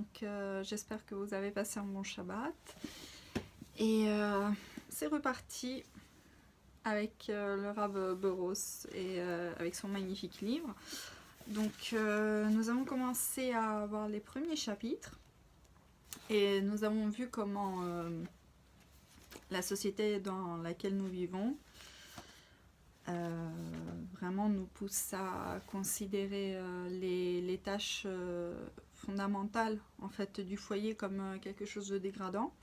Donc j'espère que vous avez passé un bon Shabbat. Et c'est reparti avec le Rav Beros et avec son magnifique livre. Donc nous avons commencé à voir les premiers chapitres et nous avons vu comment la société dans laquelle nous vivons vraiment nous pousse à considérer les tâches fondamentales en fait du foyer comme quelque chose de dégradant.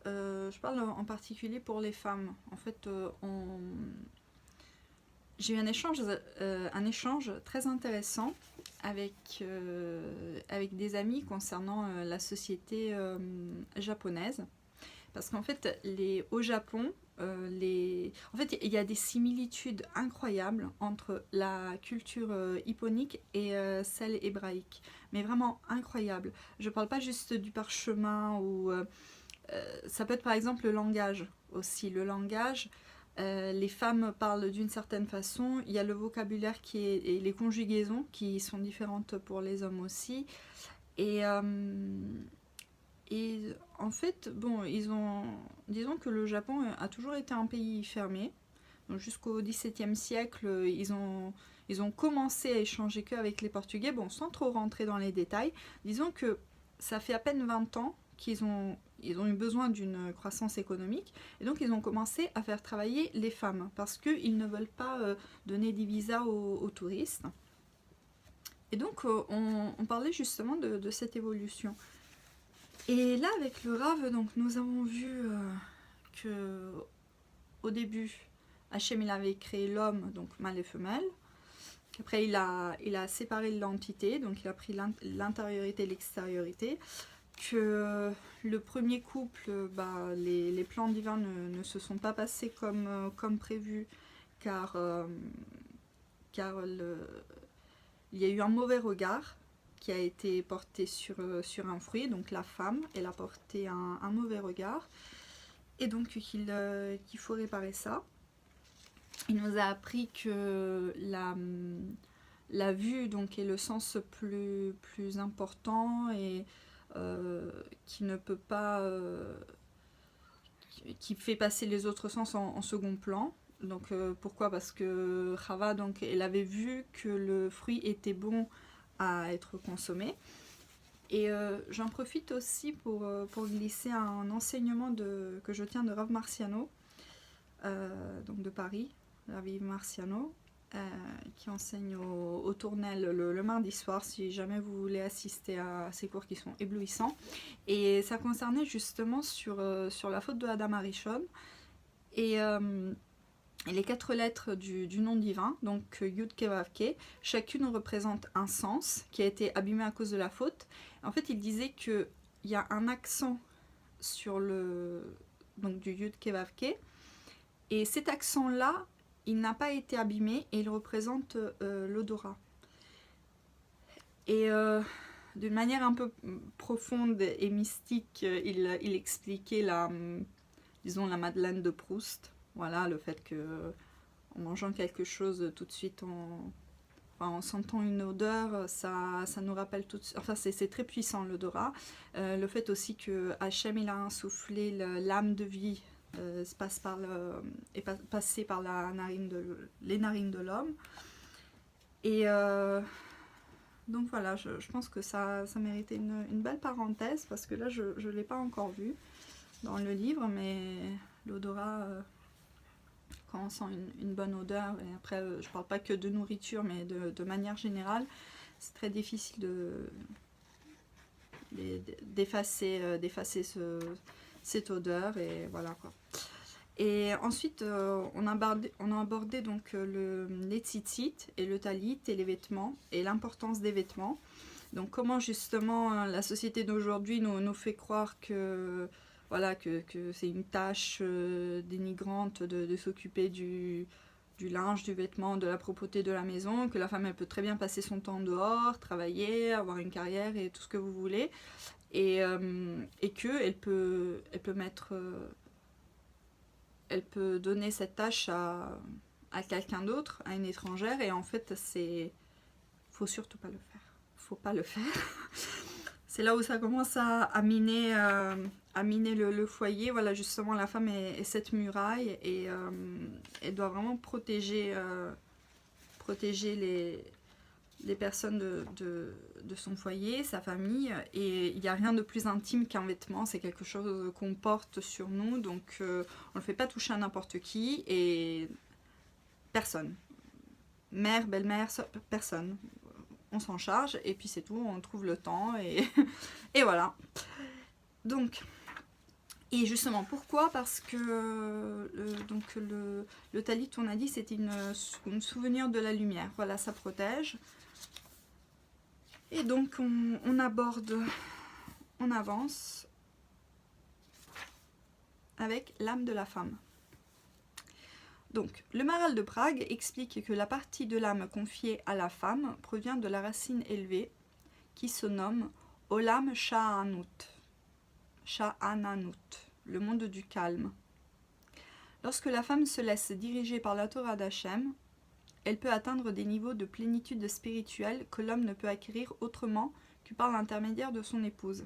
Je parle en particulier pour les femmes. En fait, j'ai eu un échange très intéressant avec des amis concernant la société japonaise. Parce qu'en fait, au Japon, en fait, il y a des similitudes incroyables entre la culture hipponique et celle hébraïque. Mais vraiment incroyables. Je ne parle pas juste du parchemin ou... ça peut être par exemple le langage aussi. Le langage, les femmes parlent d'une certaine façon. Il y a le vocabulaire et les conjugaisons qui sont différentes pour les hommes aussi. Et en fait, bon, disons que le Japon a toujours été un pays fermé. Donc jusqu'au XVIIe siècle, ils ont commencé à échanger qu'avec les Portugais. Bon, sans trop rentrer dans les détails, disons que ça fait à peine 20 ans qu'ils ont eu besoin d'une croissance économique. Et donc ils ont commencé à faire travailler les femmes parce qu'ils ne veulent pas donner des visas aux touristes. Et donc on parlait justement de cette évolution. Et là, avec le Rav, donc, nous avons vu que au début, Hachem il avait créé l'homme, donc mâle et femelle. Après, il a séparé l'entité, donc il a pris l'intériorité et l'extériorité. Que le premier couple, les plans divins ne se sont pas passés comme prévu, car il y a eu un mauvais regard qui a été porté sur un fruit, donc la femme, elle a porté un mauvais regard, et donc qu'il faut réparer ça. Il nous a appris que la vue donc, est le sens plus important et qui ne peut pas... qui fait passer les autres sens en second plan. Donc pourquoi ? Parce que Chava, donc, elle avait vu que le fruit était bon à être consommé. Et j'en profite aussi pour glisser un enseignement que je tiens de Rav Marciano, donc de Paris, Rav Yves Marciano, qui enseigne au Tournelle le mardi soir, si jamais vous voulez assister à ces cours qui sont éblouissants. Et ça concernait justement sur la faute de Adam Arishon. Et les 4 lettres du nom divin, donc Yud Ke Vav Ke, chacune représente un sens qui a été abîmé à cause de la faute. En fait, il disait qu'il y a un accent sur donc du Yud Ke Vav Ke, et cet accent-là, il n'a pas été abîmé et il représente l'odorat. Et d'une manière un peu profonde et mystique, il expliquait disons la Madeleine de Proust. Voilà, le fait que en mangeant quelque chose, tout de suite, en sentant une odeur, ça nous rappelle tout de suite... Enfin, c'est très puissant, l'odorat. Le fait aussi que Hachem, il a insufflé l'âme de vie, est passé par les narines de l'homme. Et donc voilà, je pense que ça méritait une belle parenthèse, parce que là, je ne l'ai pas encore vu dans le livre, mais l'odorat... quand on sent une bonne odeur, et après je parle pas que de nourriture mais de manière générale, c'est très difficile d'effacer cette odeur, et voilà quoi. Et ensuite on a abordé donc les tzitzit et le talit et les vêtements et l'importance des vêtements. Donc comment justement la société d'aujourd'hui nous fait croire que voilà, que c'est une tâche dénigrante de s'occuper du linge, du vêtement, de la propreté de la maison, que la femme elle peut très bien passer son temps dehors, travailler, avoir une carrière et tout ce que vous voulez, et que elle peut mettre, elle peut donner cette tâche à quelqu'un d'autre, à une étrangère, et en fait faut surtout pas le faire. Faut pas le faire. c'est là où ça commence à miner, le foyer. Voilà, justement, la femme est cette muraille et elle doit vraiment protéger les personnes de son foyer, sa famille. Et il n'y a rien de plus intime qu'un vêtement, c'est quelque chose qu'on porte sur nous, donc on ne le fait pas toucher à n'importe qui, et personne. Mère, belle-mère, personne. On s'en charge, et puis c'est tout, on trouve le temps, et, et voilà. Donc, et justement, pourquoi? Parce que le talit, on a dit, c'était une souvenir de la lumière. Voilà, ça protège. Et donc, on aborde, on avance avec l'âme de la femme. Donc, le Maharal de Prague explique que la partie de l'âme confiée à la femme provient de la racine élevée qui se nomme Olam Sha'anut, le monde du calme. Lorsque la femme se laisse diriger par la Torah d'Hachem, elle peut atteindre des niveaux de plénitude spirituelle que l'homme ne peut acquérir autrement que par l'intermédiaire de son épouse.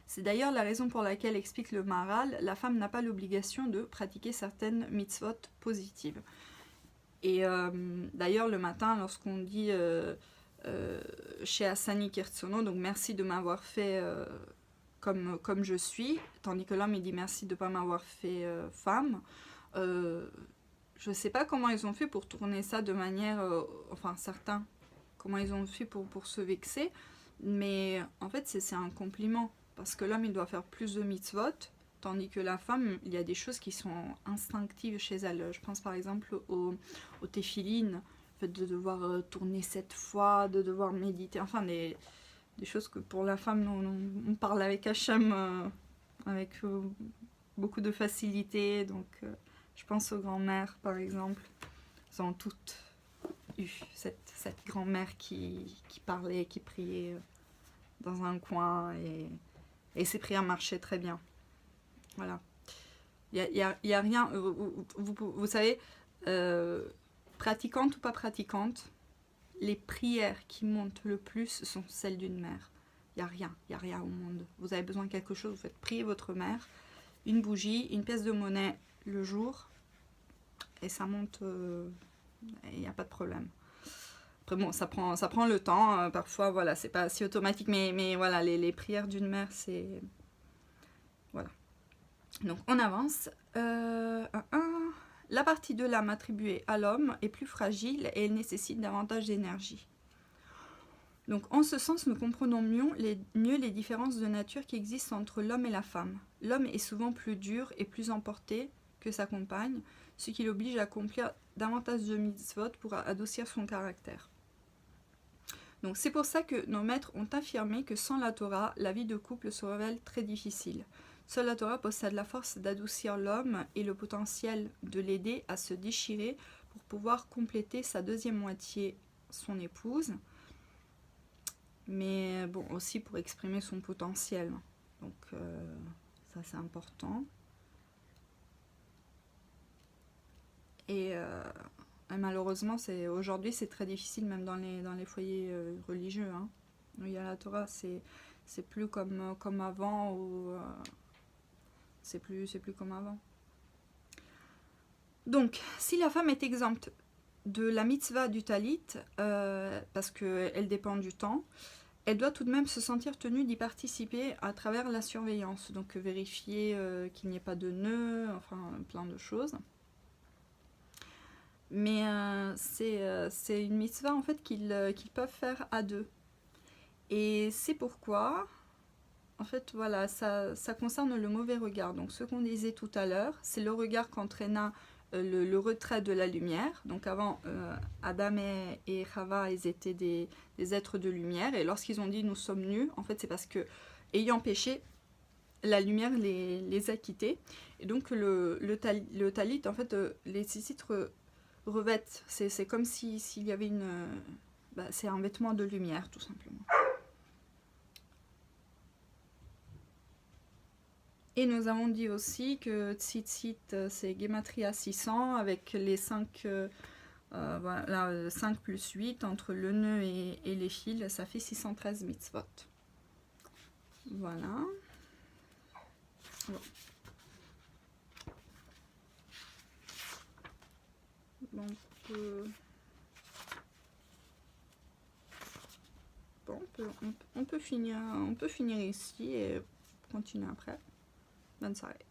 C'est d'ailleurs la raison pour laquelle, explique le Maharal, la femme n'a pas l'obligation de pratiquer certaines mitzvot positives. Et d'ailleurs, le matin, lorsqu'on dit chez Hassani Kirtsono, donc merci de m'avoir fait comme je suis, tandis que l'homme il dit merci de ne pas m'avoir fait femme, je ne sais pas comment ils ont fait pour tourner ça de manière, enfin certains, comment ils ont fait pour se vexer, mais en fait c'est un compliment. Parce que l'homme, il doit faire plus de mitzvot, tandis que la femme, il y a des choses qui sont instinctives chez elle. Je pense par exemple au téphilines, le fait de devoir tourner 7 fois, de devoir méditer, enfin des choses que pour la femme, on parle avec Hachem avec beaucoup de facilité. Donc je pense aux grands-mères par exemple, elles ont toutes eu cette grand-mère qui parlait, qui priait dans un coin et ses prières marchaient très bien. Voilà. Il y a rien... Vous savez, pratiquante ou pas pratiquante, les prières qui montent le plus sont celles d'une mère. Il n'y a rien au monde. Vous avez besoin de quelque chose, vous faites prier votre mère, une bougie, une pièce de monnaie le jour, et ça monte, il n'y a pas de problème. Après bon, ça prend le temps, parfois voilà, c'est pas si automatique, mais voilà, les prières d'une mère, c'est... Voilà. Donc on avance. La partie de l'âme attribuée à l'homme est plus fragile et elle nécessite davantage d'énergie. Donc en ce sens, nous comprenons mieux les différences de nature qui existent entre l'homme et la femme. L'homme est souvent plus dur et plus emporté que sa compagne, ce qui l'oblige à accomplir davantage de mitzvot pour adoucir son caractère. Donc c'est pour ça que nos maîtres ont affirmé que sans la Torah, la vie de couple se révèle très difficile. Seule la Torah possède la force d'adoucir l'homme et le potentiel de l'aider à se déchirer pour pouvoir compléter sa deuxième moitié, son épouse, mais bon, aussi pour exprimer son potentiel. Donc ça c'est important. Et malheureusement, aujourd'hui c'est très difficile, même dans les foyers religieux. Hein. Il y a la Torah, c'est plus comme avant, ou c'est plus comme avant. Donc, si la femme est exempte de la mitzvah du talit, parce qu'elle dépend du temps, elle doit tout de même se sentir tenue d'y participer à travers la surveillance. Donc vérifier qu'il n'y ait pas de nœuds, enfin plein de choses. Mais c'est une mitzvah en fait qu'ils peuvent faire à deux. Et c'est pourquoi, en fait, voilà, ça concerne le mauvais regard. Donc ce qu'on disait tout à l'heure, c'est le regard qu'entraîna le retrait de la lumière. Donc avant, Adam et Chava, ils étaient des êtres de lumière. Et lorsqu'ils ont dit « nous sommes nus », en fait, c'est parce que, ayant péché, la lumière les a quittés. Et donc le talit, en fait, les tzitzit revêtent. C'est comme s'il y avait c'est un vêtement de lumière, tout simplement. Et nous avons dit aussi que tzitzit, c'est Gematria 600, avec les 5, voilà, 5 plus 8, entre le nœud et les fils, ça fait 613 mitzvot. Voilà. Bon. Donc, bon, on peut finir ici et continuer après. Bonne soirée.